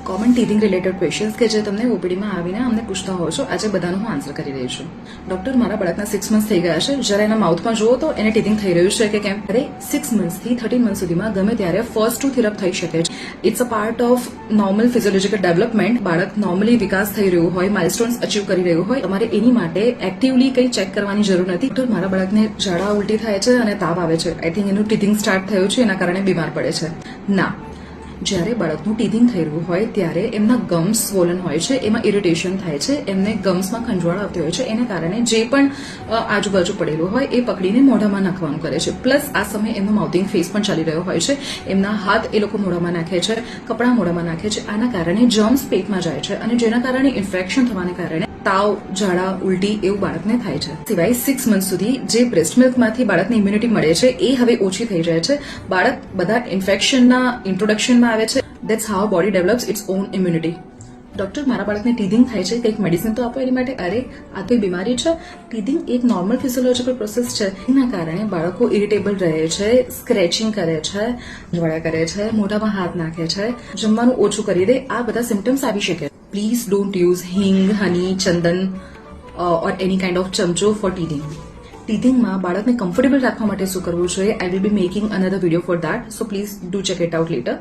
Common ટીથિંગ related questions કે જે તમને ઓપીડીમાં આવીને અમને પૂછતા હોવ છો, આજે બધાનો હું આન્સર કરી રહી છું. ડોક્ટર, મારા બાળકના 6 મંથ થઈ ગયા છે, જરા એના માઉથમાં જુઓ તો એને ટીથિંગ થઈ રહ્યું છે કે કેમ? અરે 6 મંથથી 13 મંથ સુધીમાં ગમે ત્યારે ફર્સ્ટ ટૂથ ઇરપ્ટ થઈ શકે છે. It's a part of normal physiological development. બાળક નોર્મલી વિકાસ થઈ રહ્યું હોય, માઇલસ્ટોન્સ અચીવ કરી રહ્યું હોય, તમારે એની માટે એક્ટિવલી કંઈ ચેક કરવાની જરૂર નથી. ડોક્ટર, મારા બાળકને ઝાડા ઉલટી થાય છે અને તાવ આવે છે, આઈ થિંક એનું ટીથિંગ સ્ટાર્ટ થયું છે, એના કારણે બીમાર પડે છે. ના, જ્યારે બાળકનું ટીથિંગ થઈ રહ્યું હોય ત્યારે એમના ગમ્સ સ્વોલન હોય છે, એમાં ઇરિટેશન થાય છે, એમને ગમ્સમાં ખંજવાળ આવતી હોય છે, એના કારણે જે પણ આજુબાજુ પડેલું હોય એ પકડીને મોઢામાં નાખવાનું કરે છે. પ્લસ આ સમયે એમનો માઉથિંગ ફેસ પણ ચાલી રહ્યો હોય છે, એમના હાથ એ લોકો મોઢામાં નાખે છે, કપડાં મોઢામાં નાખે છે. આના કારણે જર્મ્સ પેટમાં જાય છે અને જેના કારણે ઇન્ફેક્શન થવાને કારણે તાવ, ઝાડા, ઉલટી એવું બાળકને થાય છે. સિવાય 6 મંથ સુધી જે બ્રેસ્ટ મિલ્કમાંથી બાળકને ઇમ્યુનિટી મળે છે એ હવે ઓછી થઈ જાય છે. બાળક બધા ઇન્ફેક્શનના ઇન્ટ્રોડક્શનમાં આવે છે. That's how body develops its own immunity. Doctor, મારા બાળકને ટીથિંગ થાય છે, કંઈક મેડિસિન તો આપો એની માટે. અરે આ કોઈ બીમારી છે? ટીથિંગ એક નોર્મલ ફિઝિયોલોજીકલ પ્રોસેસ છે. એના કારણે બાળકો ઇરિટેબલ રહે છે, સ્ક્રેચિંગ કરે છે, જવાળા કરે છે, મોઢામાં હાથ નાખે છે, જમવાનું ઓછું કરી દે, આ બધા સિમ્ટમ્સ આવી શકે. Please don't use hing, honey, chandan or any kind of chamcho for teething. ટીથિંગમાં બાળકને કમ્ફર્ટેબલ રાખવા માટે શું કરવું જોઈએ? I will be making another video for that, so please do check it out later.